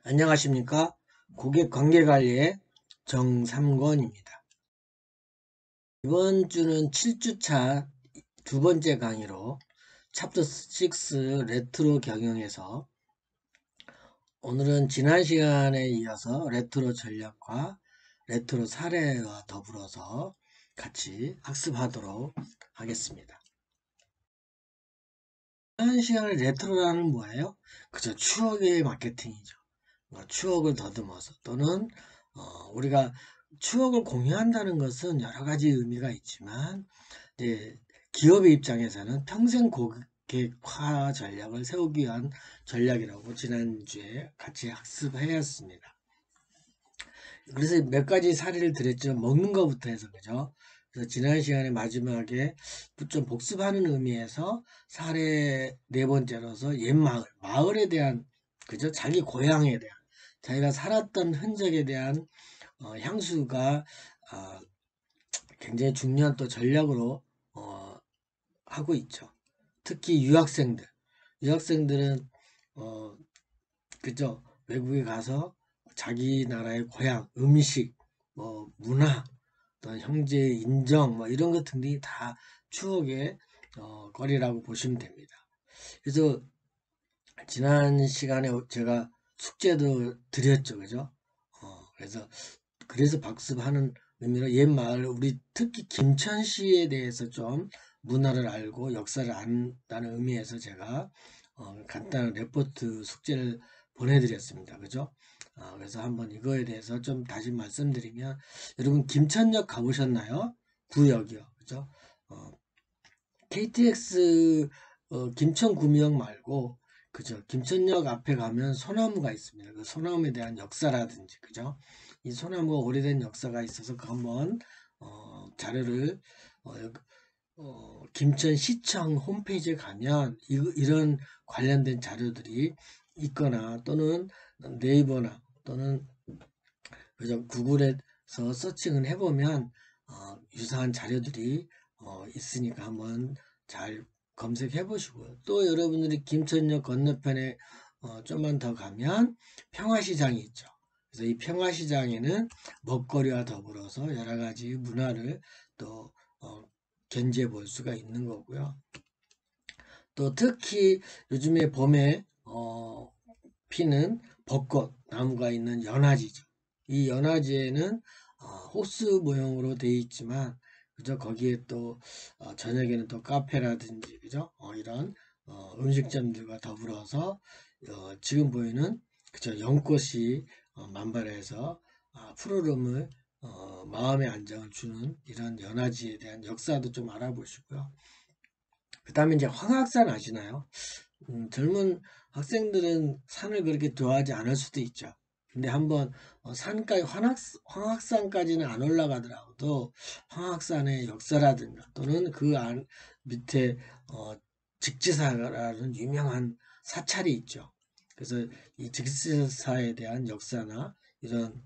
안녕하십니까? 고객관계관리의 정삼권입니다. 이번 주는 7주차 두 번째 강의로 챕터 6 레트로 경영에서 오늘은 지난 시간에 이어서 레트로 전략과 레트로 사례와 더불어서 같이 학습하도록 하겠습니다. 지난 시간에 레트로라는 뭐예요? 그저 추억의 마케팅이죠. 추억을 더듬어서 또는 우리가 추억을 공유한다는 것은 여러 가지 의미가 있지만 이제 기업의 입장에서는 평생 고객화 전략을 세우기 위한 전략이라고 지난주에 같이 학습하였습니다. 그래서 몇 가지 사례를 드렸죠. 먹는 것부터 해서 그죠. 그래서 지난 시간에 마지막에 좀 복습하는 의미에서 사례 네 번째로서 옛 마을에 대한 그죠. 자기 고향에 대한 자기가 살았던 흔적에 대한 향수가 굉장히 중요한 또 전략으로 하고 있죠. 특히 유학생들은 그죠. 외국에 가서 자기 나라의 고향, 음식, 문화, 또 형제의 인정, 이런 것 등등이 다 추억의 거리라고 보시면 됩니다. 그래서 지난 시간에 제가 숙제도 드렸죠, 그죠? 그래서 박습하는 의미로 옛 마을, 우리 특히 김천시에 대해서 좀 문화를 알고 역사를 안다는 의미에서 제가 간단한 레포트 숙제를 보내드렸습니다. 그죠? 그래서 한번 이거에 대해서 좀 다시 말씀드리면, 여러분 김천역 가보셨나요? 구역이요. 그죠? KTX 김천구미역 말고 그죠? 김천역 앞에 가면 소나무가 있습니다. 그 소나무에 대한 역사라든지 그죠? 이 소나무가 오래된 역사가 있어서 그 한번 자료를 김천시청 홈페이지에 가면 이런 관련된 자료들이 있거나 또는 네이버나 또는 그죠? 구글에서 서칭을 해보면 유사한 자료들이 있으니까 한번 잘 검색해 보시고요. 또 여러분들이 김천역 건너편에 좀만 더 가면 평화시장이 있죠. 그래서 이 평화시장에는 먹거리와 더불어서 여러 가지 문화를 또 견지해 볼 수가 있는 거고요. 또 특히 요즘에 봄에 피는 벚꽃 나무가 있는 연화지죠. 이 연화지에는 호스 모형으로 되어 있지만 그죠? 거기에 또 저녁에는 또 카페라든지 그죠? 이런 음식점들과 더불어서 지금 보이는 그죠? 연꽃이 만발해서 푸르름을 마음의 안정을 주는 이런 연화지에 대한 역사도 좀 알아보시고요. 그 다음에 이제 황학산 아시나요? 젊은 학생들은 산을 그렇게 좋아하지 않을 수도 있죠. 근데 한번 산까지 황학산까지는 안 올라가더라도 황학산의 역사라든가 또는 그 밑에 직지사라는 유명한 사찰이 있죠. 그래서 이 직지사에 대한 역사나 이런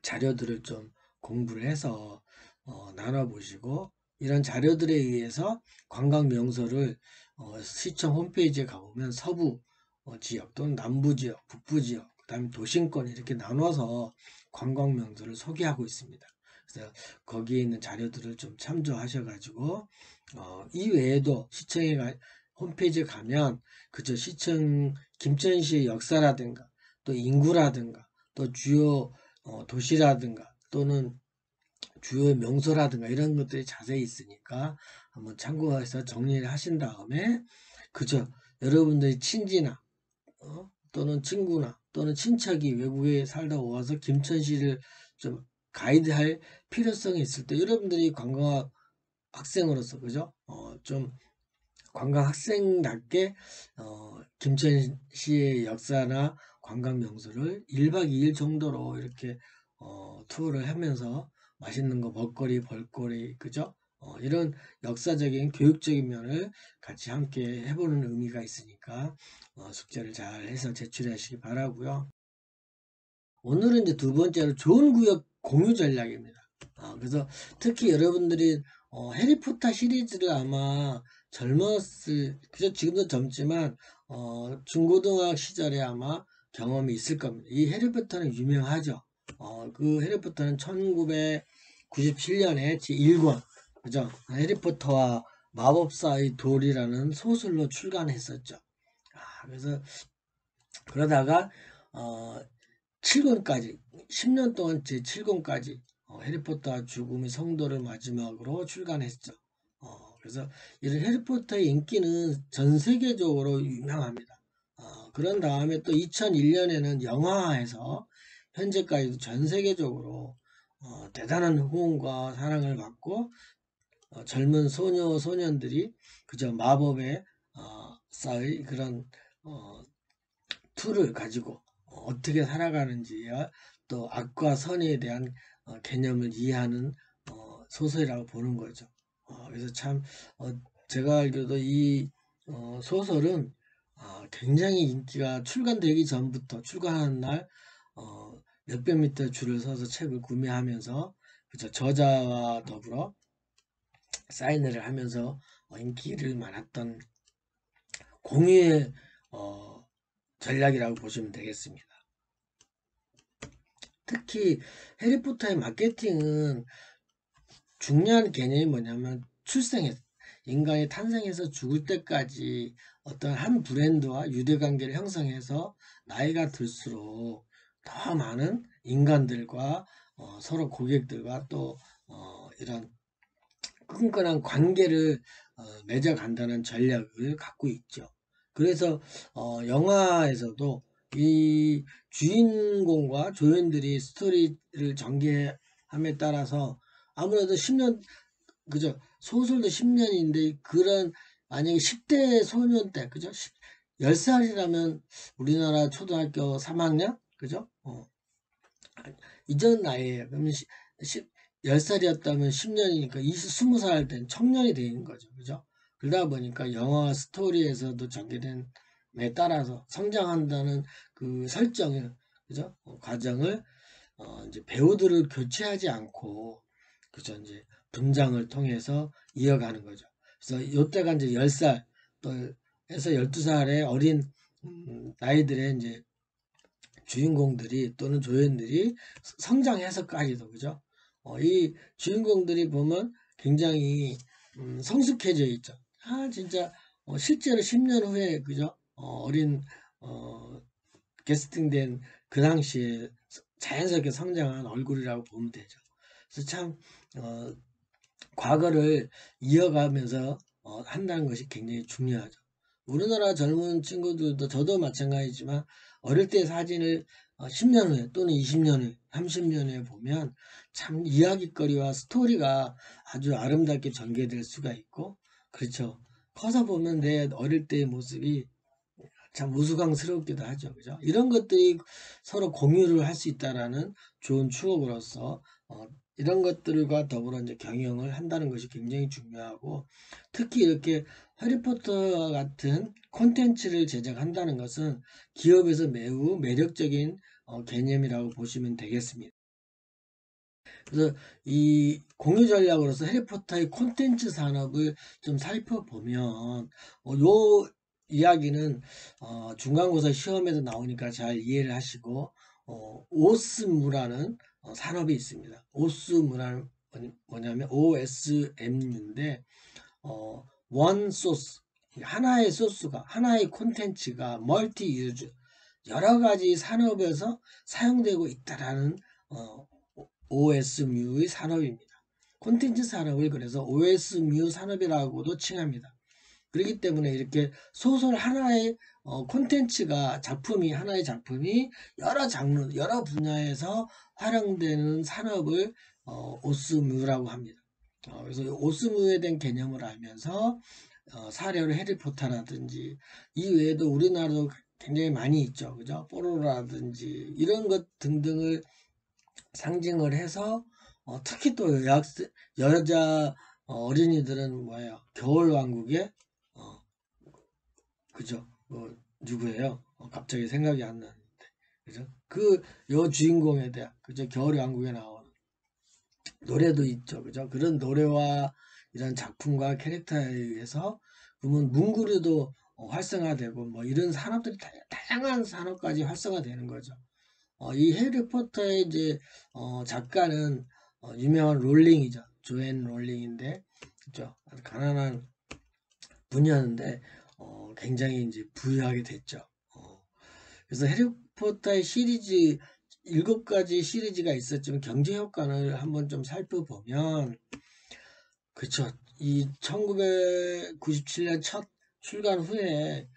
자료들을 좀 공부를 해서 나눠보시고 이런 자료들에 의해서 관광 명소를 시청 홈페이지에 가보면 서부 지역 또는 남부 지역, 북부 지역, 그 다음에 도심권 이렇게 나눠서 관광 명소를 소개하고 있습니다. 그래서 거기에 있는 자료들을 좀 참조하셔가지고 이 외에도 시청에 홈페이지에 가면 그저 시청 김천시의 역사라든가 또 인구라든가 또 주요 도시라든가 또는 주요 명소라든가 이런 것들이 자세히 있으니까 한번 참고해서 정리를 하신 다음에 그저 여러분들이 친지나 또는 친구나 또는 친척이 외국에 살다 와서 김천시를 좀 가이드할 필요성이 있을 때 여러분들이 관광 학생으로서 그죠? 좀 관광 학생답게 김천시의 역사나 관광 명소를 1박 2일 정도로 이렇게 투어를 하면서 맛있는 거 먹거리 볼거리 그죠? 이런 역사적인 교육적인 면을 같이 함께 해보는 의미가 있으니까 숙제를 잘 해서 제출하시기 바라고요. 오늘은 이제 두 번째로 좋은 구역 공유 전략입니다. 그래서 특히 여러분들이 해리포터 시리즈를 아마 젊었을 그죠? 지금도 젊지만 중고등학 시절에 아마 경험이 있을 겁니다. 이 해리포터는 유명하죠. 그 해리포터는 1997년에 제1권, 그죠? 해리포터와 마법사의 돌이라는 소설로 출간했었죠. 그래서 그러다가 7권까지 10년 동안 제7권까지 해리포터 죽음의 성도를 마지막으로 출간했죠. 그래서 이런 해리포터의 인기는 전 세계적으로 유명합니다. 그런 다음에 또 2001년에는 영화화해서 현재까지도 전 세계적으로 대단한 호응과 사랑을 받고 젊은 소녀 소년들이 그저 마법의 싸의 그런 툴을 가지고 어떻게 살아가는지와 또 악과 선에 대한 개념을 이해하는 소설이라고 보는 거죠. 그래서 참 제가 알기로도 이 소설은 굉장히 인기가 출간되기 전부터 출간하는 날 몇백 미터 줄을 서서 책을 구매하면서 그쵸, 저자와 더불어 사인회를 하면서 인기를 많았던 공유의 전략이라고 보시면 되겠습니다. 특히 해리포터의 마케팅은 중요한 개념이 뭐냐면 출생에서 인간이 탄생해서 죽을 때까지 어떤 한 브랜드와 유대관계를 형성해서 나이가 들수록 더 많은 인간들과 서로 고객들과 또 이런 끈끈한 관계를 맺어간다는 전략을 갖고 있죠. 그래서 영화에서도 이 주인공과 조연들이 스토리를 전개함에 따라서 아무래도 10년 그죠? 소설도 10년인데 그런 만약에 10대 소년 때 그죠? 10살이라면 우리나라 초등학교 3학년 그죠? 이전 나이에요. 그러면 10살이었다면 10년이니까 20살 된 청년이 되는 거죠. 그죠? 그러다 보니까 영화 스토리에서도 전개된에 따라서 성장한다는 그 설정을, 그죠? 과정을, 이제 배우들을 교체하지 않고, 그죠? 이제 분장을 통해서 이어가는 거죠. 그래서 요때가 이제 10살, 또 해서 12살의 어린, 나이들의 이제 주인공들이 또는 조연들이 성장해서까지도 그죠? 이 주인공들이 보면 굉장히 성숙해져 있죠. 진짜 실제로 10년 후에 그죠? 어린 캐스팅된 그 당시에 자연스럽게 성장한 얼굴이라고 보면 되죠. 그래서 참 과거를 이어가면서 한다는 것이 굉장히 중요하죠. 우리나라 젊은 친구들도 저도 마찬가지지만 어릴 때 사진을 10년 후에 또는 20년 후에 30년 후에 보면 참 이야기거리와 스토리가 아주 아름답게 전개될 수가 있고 그렇죠. 커서 보면 내 어릴 때의 모습이 참 우스꽝스럽기도 하죠. 그죠? 이런 것들이 서로 공유를 할 수 있다라는 좋은 추억으로서 이런 것들과 더불어 이제 경영을 한다는 것이 굉장히 중요하고 특히 이렇게 해리포터 같은 콘텐츠를 제작한다는 것은 기업에서 매우 매력적인 개념이라고 보시면 되겠습니다. 그래서 이 공유 전략으로서 해리포터의 콘텐츠 산업을 좀 살펴보면 요 이야기는 중간고사 시험에도 나오니까 잘 이해를 하시고 오스무라는 산업이 있습니다. 오스무라는 뭐냐면 OSMU인데 원 소스 하나의 소스가 하나의 콘텐츠가 멀티 유즈 여러 가지 산업에서 사용되고 있다라는 OSMU의 산업입니다. 콘텐츠 산업을 그래서 OSMU 산업이라고도 칭합니다. 그렇기 때문에 이렇게 소설 하나의 콘텐츠가 하나의 작품이 여러 장르, 여러 분야에서 활용되는 산업을 오스무라고 합니다. 그래서 오스무에 대한 개념을 알면서 사례로 해리포터라든지 이 외에도 우리나라도 굉장히 많이 있죠. 그죠? 뽀로로라든지 이런 것 등등을 상징을 해서 특히 또 여자 어린이들은 뭐예요? 겨울왕국의 그죠? 누구예요? 갑자기 생각이 안 나는데 그죠? 그 여주인공에 대한 그죠? 겨울왕국에 나오는 노래도 있죠. 그죠? 그런 노래와 이런 작품과 캐릭터에 의해서 그러면 문구류도 활성화되고 뭐 이런 산업들이 다양한 산업까지 활성화되는 거죠. 이 해리포터의 이제 작가는 유명한 롤링이죠. 조앤 롤링인데, 그죠? 아주 가난한 분이었는데 굉장히 이제 부유하게 됐죠. 그래서 해리포터의 시리즈 7가지 시리즈가 있었지만 경제 효과를 한번 좀 살펴보면, 그쵸. 이 1997년 첫 출간 후에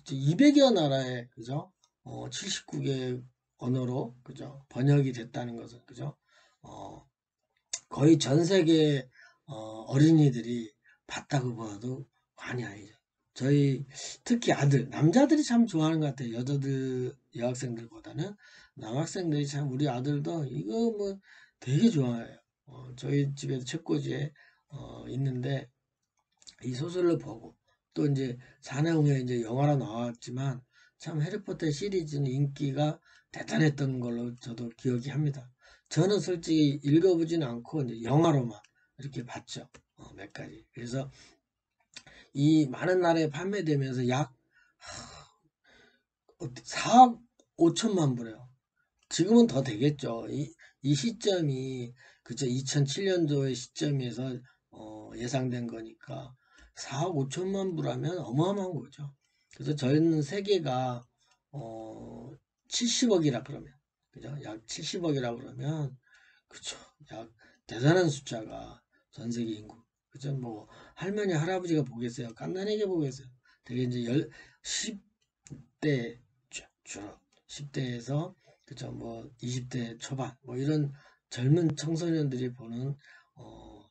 200여 나라에, 그죠? 79개 언어로, 그죠? 번역이 됐다는 것은, 그죠? 어, 거의 전 세계 어린이들이 봤다고 봐도 과언이 아니죠. 저희 특히 아들, 남자들이 참 좋아하는 것 같아요. 여자들, 여학생들보다는 남학생들이 참, 우리 아들도 이거 뭐 되게 좋아해요. 저희 집에도 책꽂이에 있는데 이 소설을 보고 또 이제 4년 후에 이제 영화로 나왔지만 참 해리포터 시리즈는 인기가 대단했던 걸로 저도 기억이 합니다. 저는 솔직히 읽어보지는 않고 이제 영화로만 이렇게 봤죠. 몇 가지. 그래서 이 많은 나라에 판매되면서 약 4억 5천만 부래요. 지금은 더 되겠죠. 이 시점이 그저 2007년도의 시점에서 예상된 거니까 4억 5천만 부라면 어마어마한 거죠. 그래서 전 세계가 70억이라 그러면, 그죠? 약 70억이라 그러면, 그죠? 약 대단한 숫자가 전 세계 인구, 그죠? 뭐 할머니 할아버지가 보겠어요? 갓난아기 보겠어요? 되게 이제 10대 주로 10대에서 그죠? 뭐 20대 초반 뭐 이런 젊은 청소년들이 보는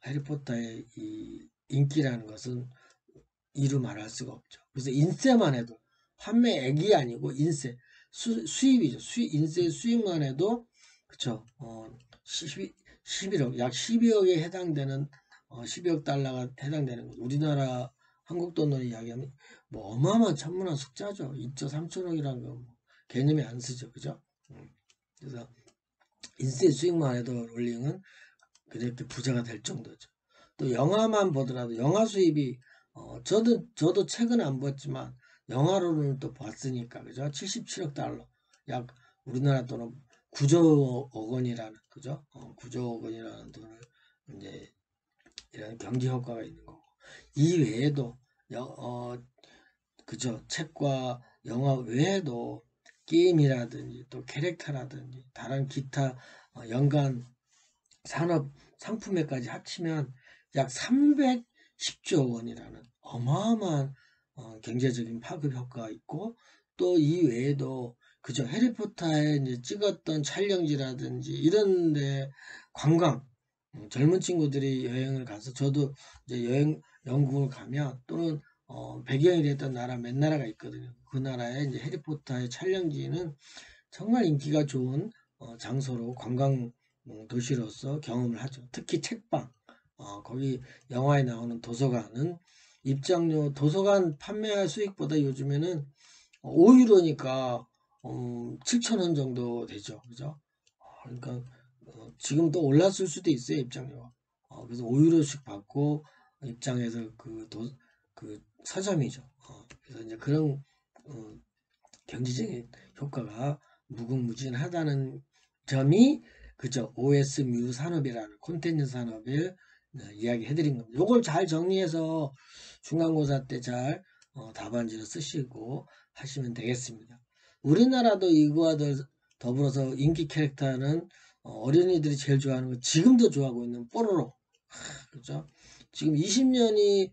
해리포터의 이 인기라는 것은 이루 말할 수가 없죠. 그래서 인세만 해도 판매액이 아니고 인세 수입이죠. 인세 수입만 해도 그쵸? 11억 약 12억에 해당되는 12억 달러가 해당되는 거죠. 우리나라 한국 돈으로 이야기하면 뭐 어마어마한 천문학 숫자죠. 2조 3천억이라는 거 뭐 개념이 안 쓰죠. 그죠? 그래서 인세 수익만 해도 롤링은 그렇게 부자가 될 정도죠. 또 영화만 보더라도 영화 수입이 저도 책은 안 봤지만 영화로는 또 봤으니까 그죠? 77억 달러 약 우리나라 돈은 9조 원이라는 그죠? 9조 원이라는 돈을 이제 이런 경제 효과가 있는 거고 이 외에도 그죠? 책과 영화 외에도 게임이라든지 또 캐릭터라든지 다른 기타 연관 산업 상품에까지 합치면 약 310조 원이라는 어마어마한 경제적인 파급 효과가 있고 또 이 외에도 그저 해리포터에 이제 찍었던 촬영지라든지 이런데 관광 젊은 친구들이 여행을 가서 저도 이제 여행 영국을 가면 또는 배경이 됐던 나라 몇 나라가 있거든요. 그 나라에 이제 해리포터의 촬영지는 정말 인기가 좋은 장소로 관광 도시로서 경험을 하죠. 특히 책방, 거기 영화에 나오는 도서관은 입장료, 도서관 판매 수익보다 요즘에는 5유로니까 7,000원 정도 되죠. 그죠? 그러니까 지금 또 올랐을 수도 있어요, 입장료가. 그래서 5유로씩 받고 입장에서 그 서점이죠. 그래서 이제 그런 경제적인 효과가 무궁무진하다는 점이 그죠 OS 뮤 산업이라는 콘텐츠 산업을 이야기해 드린 겁니다. 이걸 잘 정리해서 중간고사 때 잘 답안지로 쓰시고 하시면 되겠습니다. 우리나라도 이거와 더불어서 인기 캐릭터는 어린이들이 제일 좋아하는 거 지금도 좋아하고 있는 뽀로로 그죠? 지금 20년이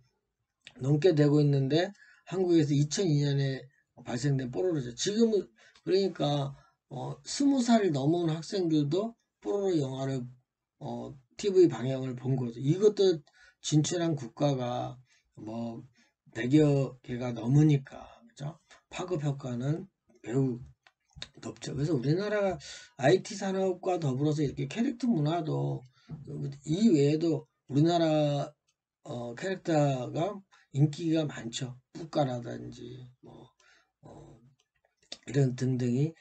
넘게 되고 있는데 한국에서 2002년에 발생된 뽀로로죠. 지금은 그러니까 20살을 넘은 학생들도 뽀로로 영화를 TV 방영을 본 거죠. 이것도 진출한 국가가 뭐 100여 개가 넘으니까 그죠? 파급 효과는 매우 높죠. 그래서 우리나라 IT 산업과 더불어서 이렇게 캐릭터 문화도 이 외에도 우리나라 캐릭터가 인기가 많죠. 뿌까라든지 뭐 이런 등등이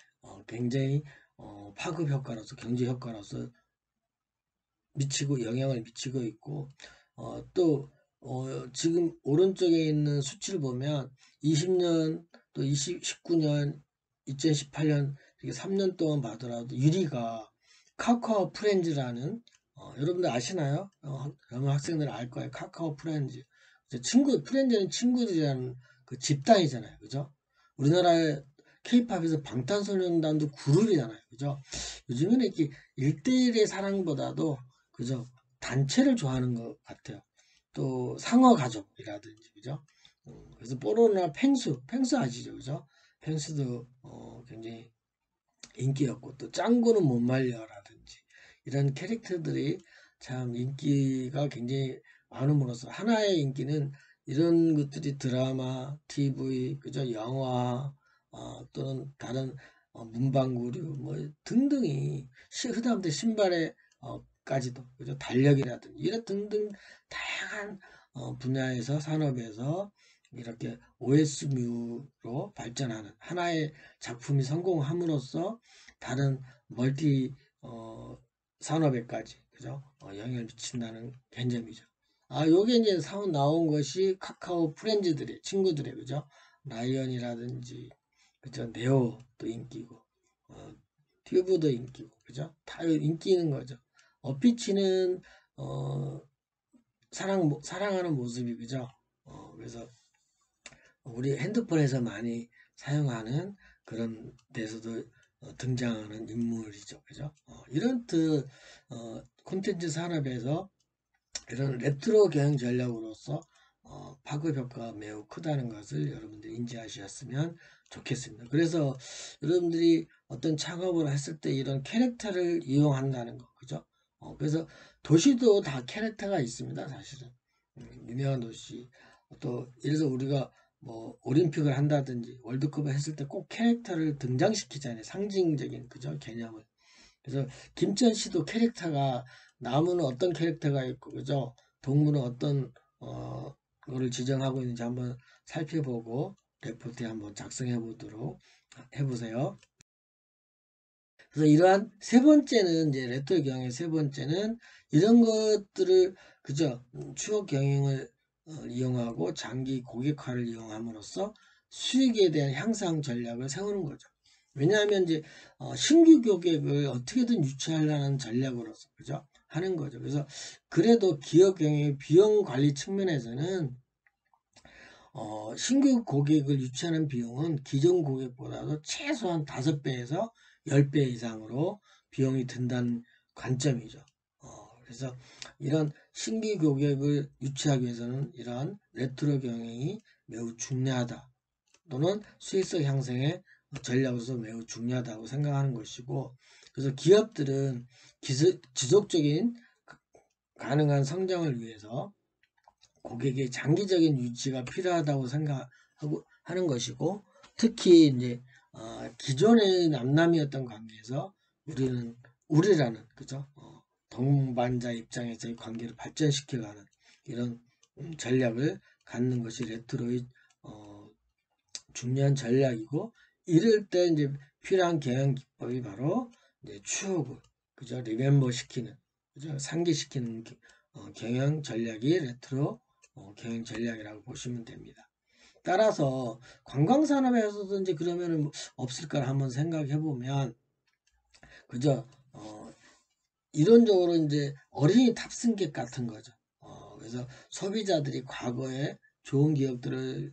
굉장히 파급 효과로서 경제 효과로서 미치고 영향을 미치고 있고 또 지금 오른쪽에 있는 수치를 보면 20년 또 19년 2018년 이렇게 3년 동안 봐더라도 1위가 카카오 프렌즈라는 여러분들 아시나요? 여러 학생들 알 거예요. 카카오 프렌즈. 프렌즈는 친구들이라는 그 집단이잖아요. 그죠? 우리나라의 케이팝에서 방탄소년단도 그룹이잖아요. 그죠? 요즘에는 이렇게 1대1의 사랑보다도 그죠? 단체를 좋아하는 것 같아요. 또 상어 가족이라든지 그죠? 그래서 뽀로로나 펭수 아시죠? 그죠? 펭수도 굉장히 인기였고 또 짱구는 못 말려라든지 이런 캐릭터들이 참 인기가 굉장히 많음으로써 하나의 인기는 이런 것들이 드라마, TV, 그죠? 영화 또는 다른 문방구류 뭐 등등이 흐다못해 신발에 까지도 그죠? 달력이라든지 이런 등등 다양한 분야에서 산업에서 이렇게 OS뮤로 발전하는 하나의 작품이 성공함으로써 다른 멀티 산업에까지 그죠? 영향을 미친다는 개념이죠. 요게 이제 사원 나온 것이 카카오 프렌즈들의 친구들의 그죠? 라이언이라든지 그죠? 네오도 인기고 튜브도 인기고 그죠? 다 인기 있는 거죠. 어피치는 사랑하는 모습이 그죠? 그래서 우리 핸드폰에서 많이 사용하는 그런 데서도 등장하는 인물이죠. 그죠? 이런 콘텐츠 산업에서 이런 레트로 경영 전략으로서 파급 효과가 매우 크다는 것을 여러분들이 인지하셨으면 좋겠습니다. 그래서 여러분들이 어떤 작업을 했을 때 이런 캐릭터를 이용한다는 거, 그죠? 그래서 도시도 다 캐릭터가 있습니다, 사실은. 유명한 도시. 또, 예를 들어서 우리가 뭐, 올림픽을 한다든지 월드컵을 했을 때 꼭 캐릭터를 등장시키잖아요. 상징적인, 그죠? 개념을. 그래서 김천 씨도 캐릭터가 나무는 어떤 캐릭터가 있고 그죠? 동물은 어떤 거를 지정하고 있는지 한번 살펴보고 레포트에 한번 작성해 보도록 해보세요. 그래서 이러한 세 번째는 이제 레토 경영의 세 번째는 이런 것들을 그죠? 추억 경영을 이용하고 장기 고객화를 이용함으로써 수익에 대한 향상 전략을 세우는 거죠. 왜냐하면 이제 신규 고객을 어떻게든 유치하려는 전략으로서 그죠? 하는 거죠. 그래서 그래도 기업 경영의 비용 관리 측면에서는 신규 고객을 유치하는 비용은 기존 고객보다도 최소한 5배에서 10배 이상으로 비용이 든다는 관점이죠. 그래서 이런 신규 고객을 유치하기 위해서는 이러한 레트로 경영이 매우 중요하다. 또는 수익성 향상의 전략으로서 매우 중요하다고 생각하는 것이고, 그래서 기업들은 지속적인 가능한 성장을 위해서 고객의 장기적인 유지가 필요하다고 생각하고 하는 것이고, 특히 이제 기존의 남남이었던 관계에서 우리라는 그죠? 동반자 입장에서의 관계를 발전시켜가는 이런 전략을 갖는 것이 레트로의 중요한 전략이고, 이럴 때 이제 필요한 경영 기법이 바로 이제 추억을 그죠? 리멤버 시키는 그죠? 상기시키는 경영 전략이 레트로 경영 전략이라고 보시면 됩니다. 따라서 관광산업에서도 이제 그러면은 없을까 한번 생각해 보면 그죠? 이론적으로 이제 어린이 탑승객 같은 거죠. 그래서 소비자들이 과거에 좋은 기억들을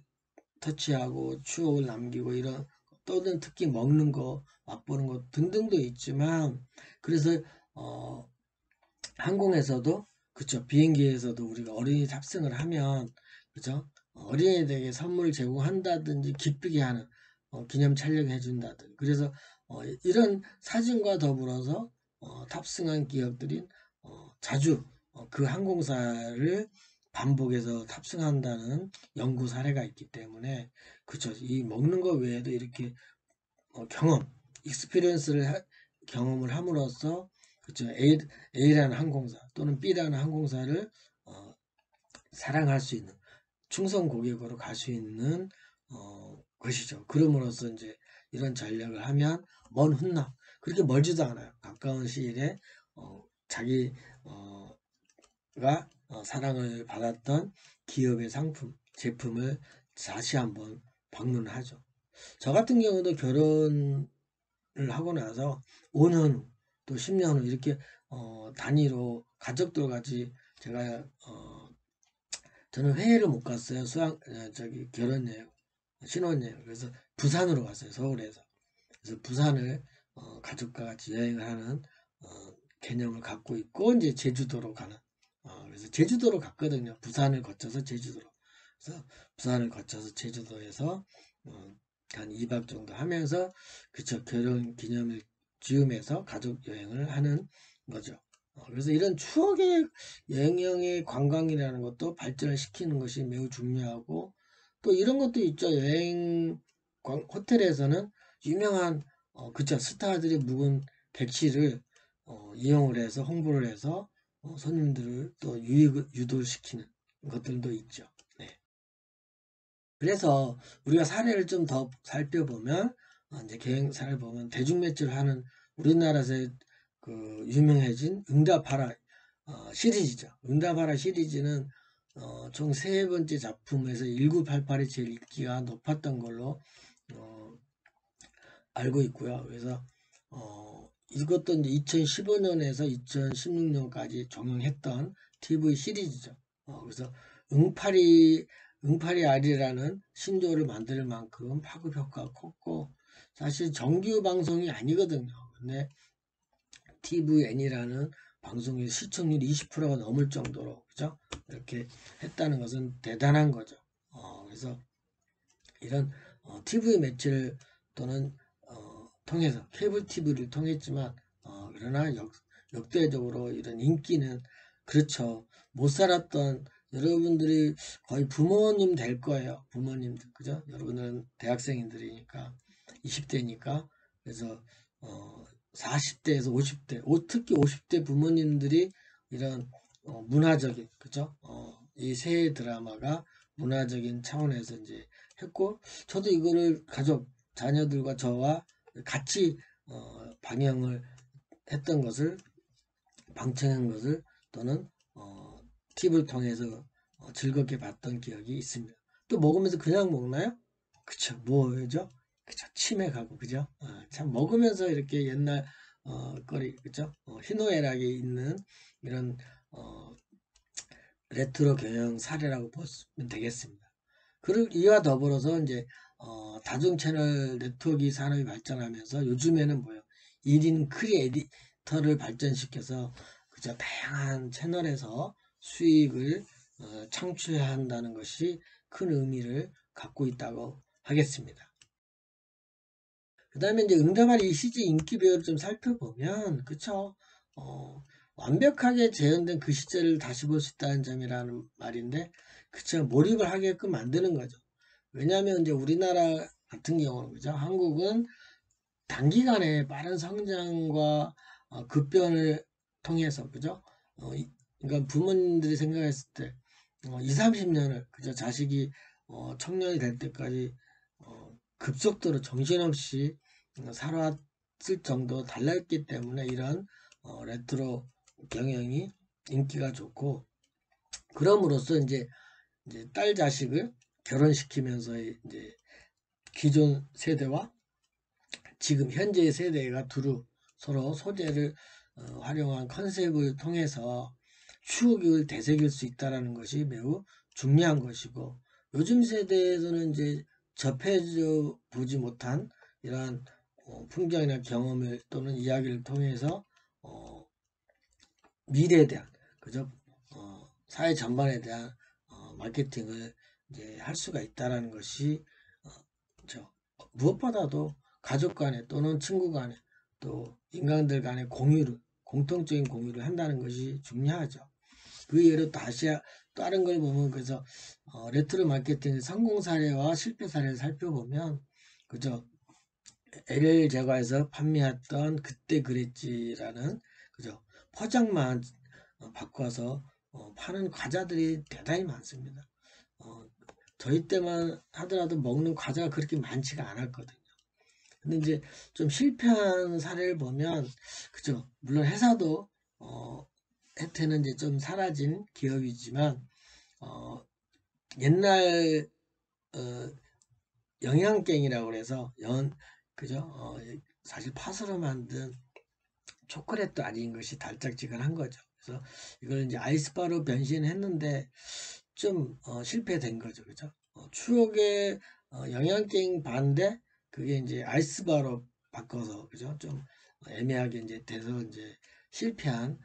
터치하고 추억을 남기고 이런 또는 특히 먹는 거 맛보는 거 등등도 있지만 그래서 항공에서도 그쵸 비행기에서도 우리가 어린이 탑승을 하면 그죠 어린이들에게 선물을 제공한다든지 기쁘게 하는 기념 촬영해 준다든지 그래서 이런 사진과 더불어서 탑승한 기업들이 자주 그 항공사를 반복해서 탑승한다는 연구 사례가 있기 때문에 그쵸 이 먹는 거 외에도 이렇게 익스피리언스를 경험을 함으로써 그쵸 A라는 항공사 또는 B라는 항공사를 사랑할 수 있는 충성 고객으로 갈 수 있는 것이죠. 그럼으로써 이제 이런 전략을 하면 먼 훗날 그렇게 멀지도 않아요. 가까운 시일에 자기가 사랑을 받았던 기업의 상품, 제품을 다시 한번 방문하죠. 저 같은 경우도 결혼을 하고 나서 5년 후, 또 10년 후 이렇게 단위로 가족들 같이 제가 저는 회의를 못 갔어요. 결혼 여행, 신혼 여행. 그래서 부산으로 갔어요. 서울에서. 그래서 부산을 가족과 같이 여행을 하는 개념을 갖고 있고 이제 제주도로 가는 그래서 제주도로 갔거든요. 부산을 거쳐서 제주도로. 그래서 부산을 거쳐서 제주도에서 한 2박 정도 하면서 그쵸 결혼 기념일 즈음해서 가족 여행을 하는 거죠. 그래서 이런 추억의 여행형의 관광이라는 것도 발전을 시키는 것이 매우 중요하고 또 이런 것도 있죠. 호텔에서는 유명한 그쵸 스타들이 묵은 객실을 이용을 해서 홍보를 해서 손님들을 또 유도시키는 것들도 있죠. 네. 그래서 우리가 사례를 좀 더 살펴보면 이제 계획사를 보면 대중매체를 하는 우리나라에서 그 유명해진 응답하라 시리즈죠. 응답하라 시리즈는 총 3번째 작품에서 1988이 제일 인기가 높았던 걸로 알고 있고요. 그래서 이것도 이제 2015년에서 2016년까지 종영했던 TV 시리즈죠. 그래서 응팔이 아리라는 신조어를 만들 만큼 파급 효과가 컸고 사실 정규 방송이 아니거든요. 근데 TVN이라는 방송의 시청률 20%가 넘을 정도로 그죠? 이렇게 했다는 것은 대단한 거죠. 그래서 이런 TV 매체를 또는 통해서 케이블 TV를 통했지만 그러나 역대적으로 이런 인기는 그렇죠. 못 살았던 여러분들이 거의 부모님 될 거예요. 부모님들 그죠? 여러분들은 대학생들이니까 20대니까 그래서 40대에서 50대 특히 50대 부모님들이 이런 문화적인 그죠? 이 새 드라마가 문화적인 차원에서 이제 했고 저도 이거를 가족 자녀들과 저와 같이 방영을 했던 것을 방청한 것을 또는 팁을 통해서 즐겁게 봤던 기억이 있습니다. 또 먹으면서 그냥 먹나요? 그쵸 뭐죠? 그쵸 치맥하고 그죠? 참 먹으면서 이렇게 옛날 거리 그죠? 희노애락이 있는 이런 레트로 경영 사례라고 보시면 되겠습니다. 그리고 이와 더불어서 이제 다중 채널 네트워크 산업이 발전하면서 요즘에는 뭐요? 1인 크리에이터를 발전시켜서 그저 다양한 채널에서 수익을 창출해야 한다는 것이 큰 의미를 갖고 있다고 하겠습니다. 그 다음에 이제 응답하리 시즌 인기 배우를 좀 살펴보면 그쵸? 완벽하게 재현된 그 시절을 다시 볼 수 있다는 점이라는 말인데 그쵸 몰입을 하게끔 만드는 거죠. 왜냐하면 이제 우리나라 같은 경우는 그죠 한국은 단기간에 빠른 성장과 급변을 통해서 그죠 그러니까 부모님들이 생각했을 때 2, 30년을 그죠 자식이 청년이 될 때까지 급속도로 정신없이 살아왔을 정도 달랐기 때문에 이런 레트로 경영이 인기가 좋고 그럼으로써 이제 딸 자식을 결혼시키면서 이제 기존 세대와 지금 현재 세대가 두루 서로 소재를 활용한 컨셉을 통해서 추억을 되새길 수 있다는 것이 매우 중요한 것이고 요즘 세대에서는 이제 접해져 보지 못한 이러한 풍경이나 경험을 또는 이야기를 통해서 미래에 대한 그죠 사회 전반에 대한 마케팅을 이제 할 수가 있다라는 것이 무엇보다도 가족 간에 또는 친구 간에 또 인간들 간의 공통적인 공유를 한다는 것이 중요하죠. 그 예로 다른 걸 보면 그래서 레트로 마케팅의 성공 사례와 실패 사례를 살펴보면 그죠 LL 제과에서 판매했던 그때 그랬지라는 그죠 포장만 바꿔서 파는 과자들이 대단히 많습니다. 저희 때만 하더라도 먹는 과자가 그렇게 많지가 않았거든요. 근데 이제 좀 실패한 사례를 보면 그죠 물론 혜태는 이제 좀 사라진 기업이지만 옛날 영양갱이라고 그래서 그죠? 사실 팥으로 만든 초콜릿도 아닌 것이 달짝지근한 거죠. 그래서 이걸 이제 아이스바로 변신했는데 좀 실패된 거죠. 그죠? 추억의 영양갱 반대 그게 이제 아이스바로 바꿔서 그죠? 좀 애매하게 이제 돼서 이제 실패한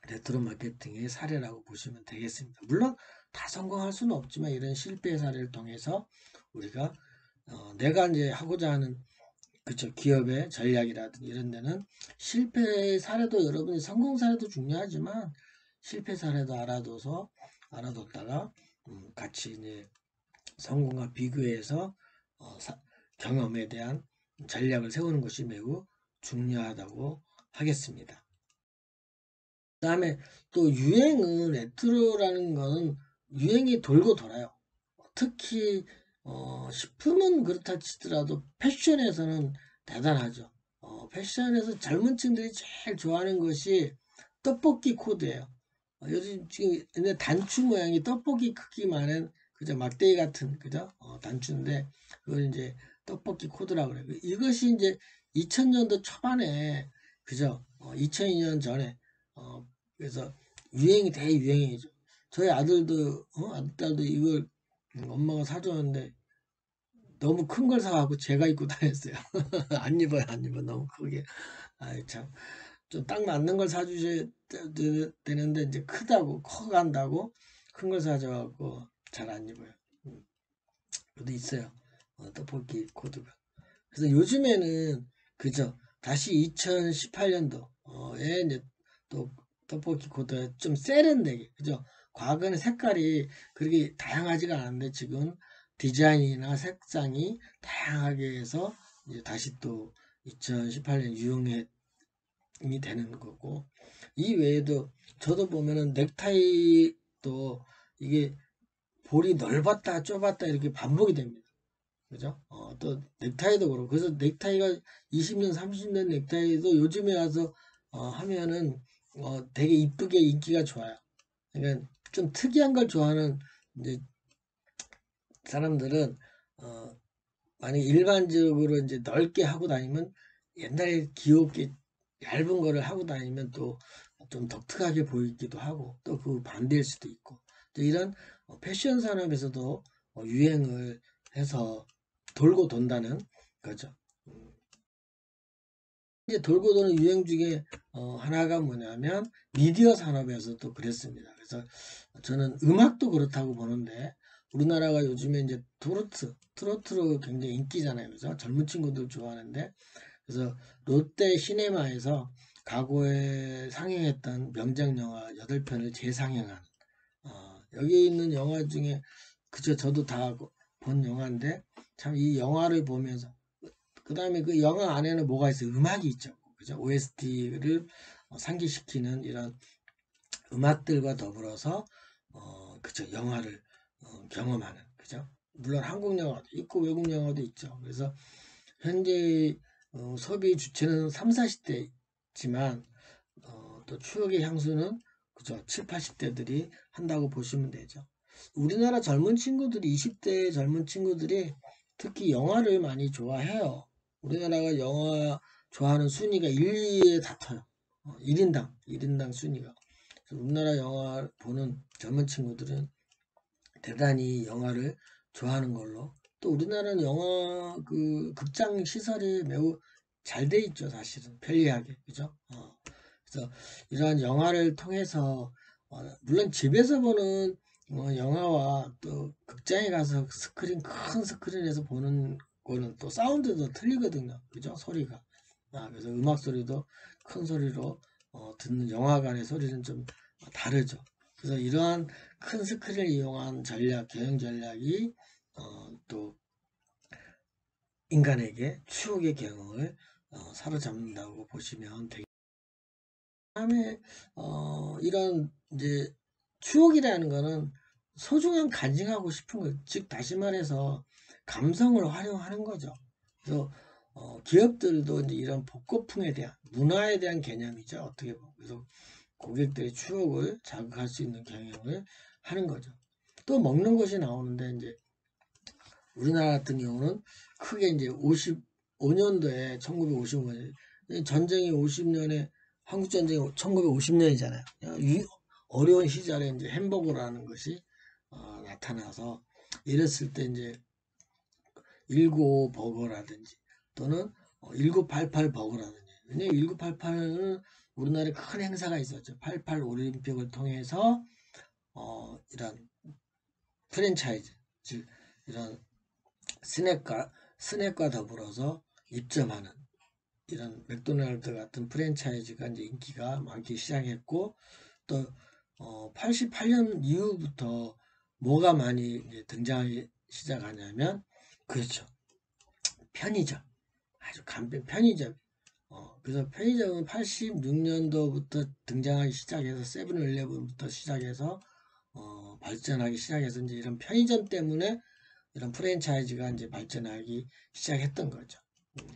레트로 마케팅의 사례라고 보시면 되겠습니다. 물론 다 성공할 수는 없지만 이런 실패 사례를 통해서 우리가 내가 이제 하고자 하는 그쵸 기업의 전략이라든지 이런 데는 실패 사례도 여러분이 성공 사례도 중요하지만 실패 사례도 알아뒀다가 같이 이제 성공과 비교해서 경험에 대한 전략을 세우는 것이 매우 중요하다고 하겠습니다. 그 다음에 또 유행은 레트로라는 거는 유행이 돌고 돌아요. 특히 식품은 그렇다 치더라도 패션에서는 대단하죠. 패션에서 젊은 층들이 제일 좋아하는 것이 떡볶이 코드예요. 요즘 지금 옛날 단추 모양이 떡볶이 크기만한 그저 막대기 같은 그죠? 단추인데 그걸 이제 떡볶이 코드라고 그래요. 이것이 이제 2000년도 초반에 그죠? 2002년 전에 그래서 유행이 대유행이죠. 저희 아들도 아들도 이걸 엄마가 사줬는데 너무 큰 걸 사갖고 제가 입고 다녔어요. 안 입어요, 안 입어. 너무 크게. 아이, 참. 좀 딱 맞는 걸 사주셔야 되는데, 이제 크다고, 커간다고 큰 걸 사줘갖고 잘 안 입어요. 그것도 있어요. 떡볶이 코드가. 그래서 요즘에는, 그죠. 다시 2018년도에 이제 또 떡볶이 코드가 좀 세련되게, 그죠. 과거는 색깔이 그렇게 다양하지가 않은데 지금 디자인이나 색상이 다양하게 해서 이제 다시 또 2018년 유행이 되는 거고 이 외에도 저도 보면은 넥타이도 이게 볼이 넓었다 좁았다 이렇게 반복이 됩니다. 그죠? 또 넥타이도 그렇고 그래서 넥타이가 20년 30년 넥타이도 요즘에 와서 하면은 되게 이쁘게 인기가 좋아요. 그러니까 좀 특이한 걸 좋아하는 이제 사람들은 만약 일반적으로 이제 넓게 하고 다니면 옛날에 귀엽게 얇은 거를 하고 다니면 또 좀 독특하게 보이기도 하고 또 그 반대일 수도 있고 이런 패션 산업에서도 유행을 해서 돌고 돈다는 거죠. 이제 돌고 도는 유행 중에 하나가 뭐냐면 미디어 산업에서도 그랬습니다. 그래서 저는 음악도 그렇다고 보는데 우리나라가 요즘에 이제 트로트로 굉장히 인기잖아요. 그죠? 젊은 친구들 좋아하는데 그래서 롯데 시네마에서 과거에 상영했던 명작 영화 8편을 재상영한 여기 있는 영화 중에 그저 저도 다 본 영화인데 참 이 영화를 보면서 그 다음에 그 영화 안에는 뭐가 있어요? 음악이 있죠. 그죠? OST를 상기시키는 이런 음악들과 더불어서 그죠? 영화를 경험하는 그죠? 물론 한국 영화도 있고 외국 영화도 있죠. 그래서 현재 소비 주체는 3, 40대지만 또 추억의 향수는 그죠? 7, 80대들이 한다고 보시면 되죠. 우리나라 젊은 친구들이 20대 젊은 친구들이 특히 영화를 많이 좋아해요. 우리나라가 영화 좋아하는 순위가 1, 2에 다퉈요. 1인당 순위가. 그래서 우리나라 영화 보는 젊은 친구들은 대단히 영화를 좋아하는 걸로. 또 우리나라는 영화 그 극장 시설이 매우 잘 돼 있죠, 사실은 편리하게, 그죠? 그래서 이러한 영화를 통해서 물론 집에서 보는 영화와 또 극장에 가서 큰 스크린에서 보는 거는 또 사운드도 틀리거든요, 그죠? 소리가. 그래서 음악 소리도 큰 소리로 듣는 영화관의 소리는 좀 다르죠. 그래서 이러한 큰 스크린을 이용한 경영 전략이 또 인간에게 추억의 경험을 사로잡는다고 보시면 되겠습니다. 다음에 이런 이제 추억이라는 거는 소중한 간직하고 싶은 것, 즉 다시 말해서 감성을 활용하는 거죠. 그래서 기업들도 이제 이런 복고풍에 대한 문화에 대한 개념이죠. 어떻게 보면 그래서 고객들의 추억을 자극할 수 있는 경영을 하는 거죠. 또 먹는 것이 나오는데 이제 우리나라 같은 경우는 크게 이제 55년도에 1955년 전쟁이 50년에 한국 전쟁이 1950년이잖아요. 어려운 시절에 이제 햄버거라는 것이 나타나서 이랬을 때 이제 1955 버거라든지 또는 1988 버거라든지 왜냐면 1988은 우리나라에 큰 행사가 있었죠. 88 올림픽을 통해서 이런 프랜차이즈 즉 이런 스낵과 더불어서 입점하는 이런 맥도날드 같은 프랜차이즈가 이제 인기가 많기 시작했고 또 88년 이후부터 뭐가 많이 이제 등장하기 시작하냐면 그렇죠. 편의점. 아주 간편 편의점. 그래서 편의점은 86년도부터 등장하기 시작해서 세븐일레븐부터 시작해서 발전하기 시작해서 이제 이런 편의점 때문에 이런 프랜차이즈가 이제 발전하기 시작했던 거죠.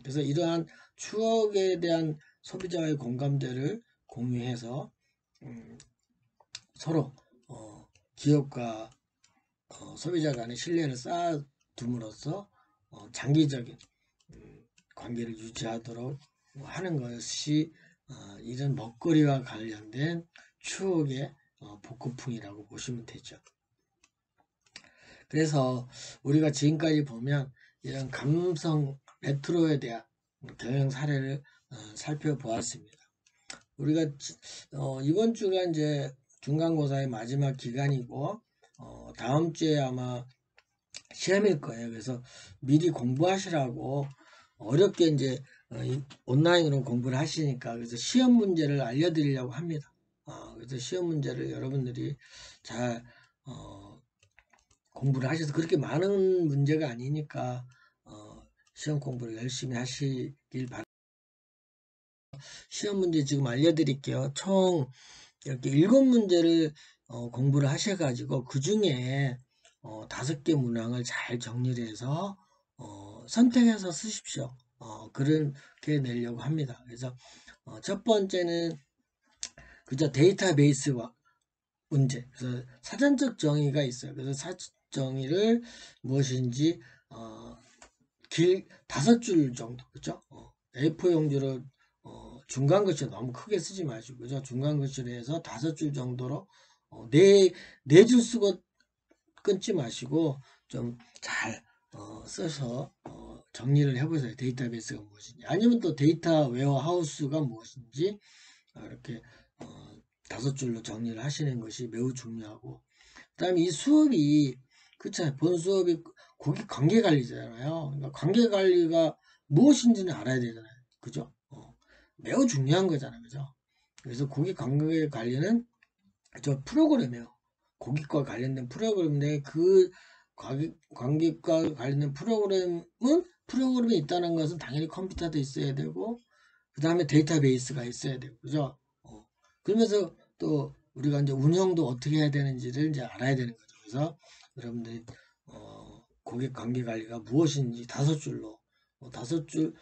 그래서 이러한 추억에 대한 소비자와의 공감대를 공유해서 서로 기업과 소비자 간의 신뢰를 쌓아둠으로써 장기적인 관계를 유지하도록 하는 것이 이런 먹거리와 관련된 추억의 복고풍이라고 보시면 되죠. 그래서 우리가 지금까지 보면 이런 감성 레트로에 대한 경영 사례를 살펴보았습니다. 우리가 이번 주가 이제 중간고사의 마지막 기간이고 다음 주에 아마 시험일 거예요. 그래서 미리 공부하시라고 어렵게 이제 온라인으로 공부를 하시니까 그래서 시험 문제를 알려드리려고 합니다. 그래서 시험 문제를 여러분들이 잘 공부를 하셔서 그렇게 많은 문제가 아니니까 시험 공부를 열심히 하시길 바랍니다. 시험 문제 지금 알려드릴게요. 총 이렇게 7문제를 공부를 하셔가지고 그 중에 5개 문항을 잘 정리를 해서 선택해서 쓰십시오. 그렇게 내려고 합니다. 그래서 첫 번째는 그저 데이터베이스와 문제. 그래서 사전적 정의가 있어요. 그래서 사전 정의를 무엇인지 길 5줄 정도, 그죠? A4 용지로 중간 글씨 너무 크게 쓰지 마시고, 그죠? 중간 글씨로 해서 5줄 정도로 네 줄 쓰고 끊지 마시고 좀 잘 써서 정리를 해보세요. 데이터베이스가 무엇인지 아니면 또 데이터 웨어하우스가 무엇인지 이렇게 5줄로 정리를 하시는 것이 매우 중요하고 그 다음에 이 수업이 그렇잖아요. 본 수업이 고객 관계관리잖아요. 그러니까 관계관리가 무엇인지는 알아야 되잖아요. 그죠? 매우 중요한 거잖아요. 그죠? 그래서 고객 관계관리는 저 프로그램이에요. 고객과 관련된 프로그램인데 그 관객과 관련된 프로그램이 있다는 것은 당연히 컴퓨터도 있어야 되고 그 다음에 데이터베이스가 있어야 되고 그죠? 그러면서 또 우리가 이제 운영도 어떻게 해야 되는지를 이제 알아야 되는 거죠. 그래서 여러분들이 고객 관계 관리가 무엇인지 5줄로 5줄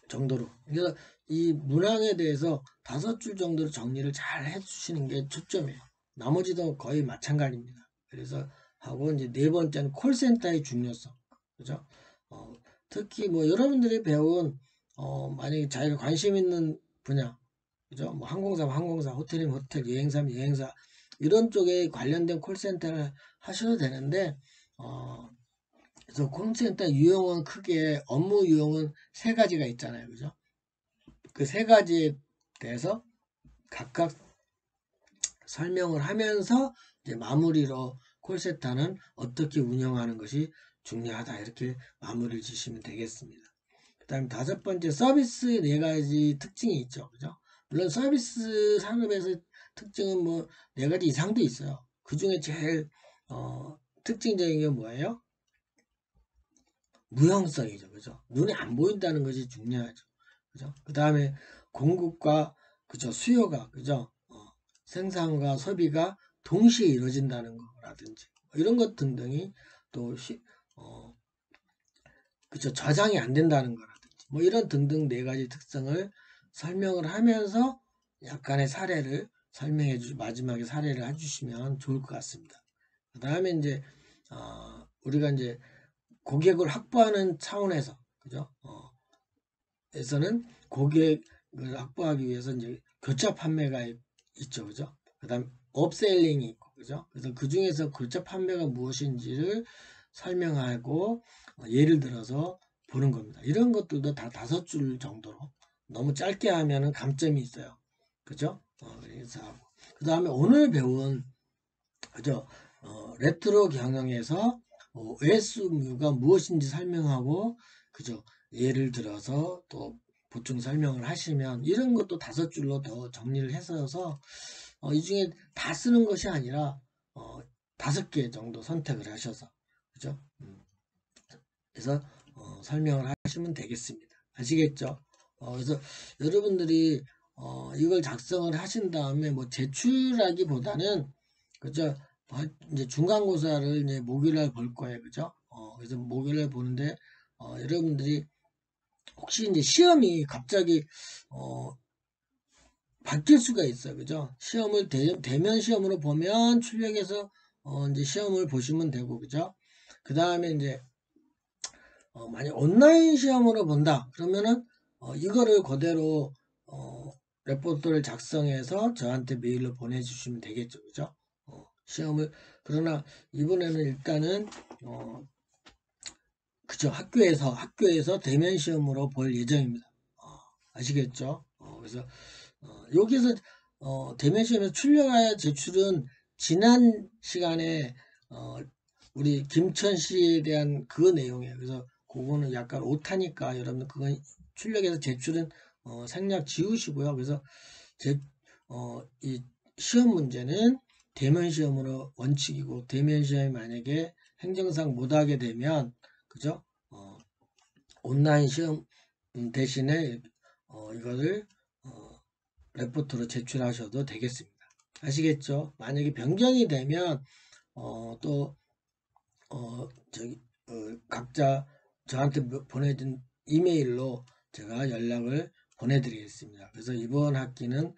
정도로 그래서 이 문항에 대해서 5줄 정도로 정리를 잘 해주시는 게 초점이에요. 나머지도 거의 마찬가지입니다. 그래서 하고 이제 네 번째는 콜센터의 중요성, 그죠? 특히 뭐 여러분들이 배운 만약에 자기가 관심 있는 분야, 그죠? 뭐 항공사면 항공사, 호텔이면 호텔, 여행사면 여행사 이런 쪽에 관련된 콜센터를 하셔도 되는데 그래서 콜센터 유형은 크게 업무 유형은 3가지가 있잖아요, 그죠? 그 3가지에 대해서 각각 설명을 하면서 이제 마무리로 콜센터는 어떻게 운영하는 것이 중요하다 이렇게 마무리를 지시면 되겠습니다. 그 다음에 5번째 서비스 4가지 특징이 있죠, 그죠? 물론 서비스 산업에서 특징은 뭐 4가지 이상도 있어요. 그 중에 제일 특징적인 게 뭐예요? 무형성이죠, 그죠? 눈에 안 보인다는 것이 중요하죠, 그죠? 그 다음에 공급과 그죠 수요가 그죠 생산과 소비가 동시에 이루어진다는 거라든지 이런 것 등등이 또 그죠 저장이 안 된다는 거라든지 뭐 이런 등등 4가지 특성을 설명을 하면서 약간의 사례를 설명해 마지막에 사례를 해주시면 좋을 것 같습니다. 그 다음에 이제 우리가 이제 고객을 확보하는 차원에서 그죠? 에서는 고객을 확보하기 위해서 이제 교차 판매가 있죠, 그죠? 그다음 업셀링이 있고, 그죠? 그래서 그 중에서 교차 판매가 무엇인지를 설명하고 예를 들어서 보는 겁니다. 이런 것들도 다 5줄 정도로 너무 짧게 하면은 감점이 있어요, 그죠? 그래서 그 다음에 오늘 배운 그죠? 레트로 경영에서 OS무가 무엇인지 설명하고 그죠? 예를 들어서 또 보충 설명을 하시면 이런 것도 5줄로 더 정리를 해서 이 중에 다 쓰는 것이 아니라 5개 정도 선택을 하셔서 그죠? 그래서 설명을 하시면 되겠습니다. 아시겠죠? 그래서 여러분들이 이걸 작성을 하신 다음에 뭐 제출하기보다는 그죠? 이제 중간고사를 이제 목요일날 볼 거예요, 그죠? 그래서 목요일날 보는데 여러분들이 혹시 이제 시험이 갑자기 바뀔 수가 있어요, 그죠? 시험을 대면 시험으로 보면 출력해서 이제 시험을 보시면 되고, 그죠? 그 다음에 이제 만약 온라인 시험으로 본다 그러면은 이거를 그대로 레포트를 작성해서 저한테 메일로 보내주시면 되겠죠, 그죠? 시험을 그러나 이번에는 일단은 그죠, 학교에서 대면 시험으로 볼 예정입니다. 아시겠죠? 그래서 여기서 대면 시험에서 출력하여 제출은 지난 시간에 우리 김천 씨에 대한 그 내용이에요. 그래서 그거는 약간 오타니까 여러분 그건 출력해서 제출은 생략 지우시고요. 그래서 이 시험 문제는 대면 시험으로 원칙이고 대면 시험이 만약에 행정상 못하게 되면 그죠? 온라인 시험 대신에 이거를 레포트로 제출하셔도 되겠습니다. 아시겠죠? 만약에 변경이 되면 또 각자 저한테 보내준 이메일로 제가 연락을 보내드리겠습니다. 그래서 이번 학기는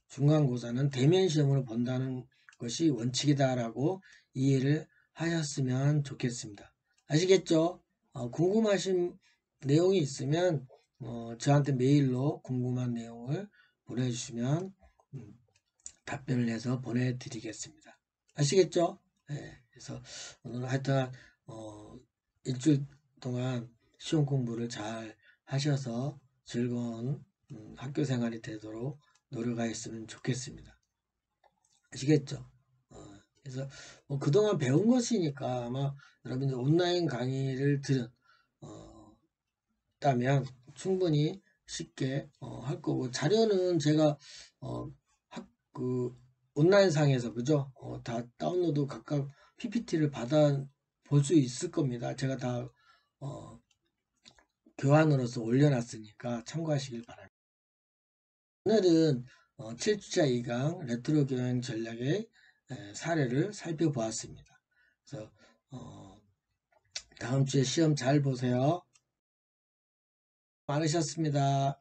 중간고사는 대면 시험으로 본다는 것이 원칙이다라고 이해를 하셨으면 좋겠습니다. 아시겠죠? 궁금하신 내용이 있으면 저한테 메일로 궁금한 내용을 보내주시면 답변을 해서 보내드리겠습니다. 아시겠죠? 네, 그래서 오늘 하여튼 일주일 동안 시험 공부를 잘 하셔서 즐거운 학교 생활이 되도록 노력하였으면 좋겠습니다. 아시겠죠? 그래서 그동안 배운 것이니까 아마 여러분들 온라인 강의를 들었다면 충분히 쉽게 할 거고 자료는 제가 그 온라인상에서 그죠? 다 다운로드 각각 PPT를 받아 볼 수 있을 겁니다. 제가 다 교환으로서 올려놨으니까 참고하시길 바랍니다. 오늘은 7주차 2강 레트로 교양 전략의 사례를 살펴보았습니다. 그래서 다음 주에 시험 잘 보세요. 많으셨습니다.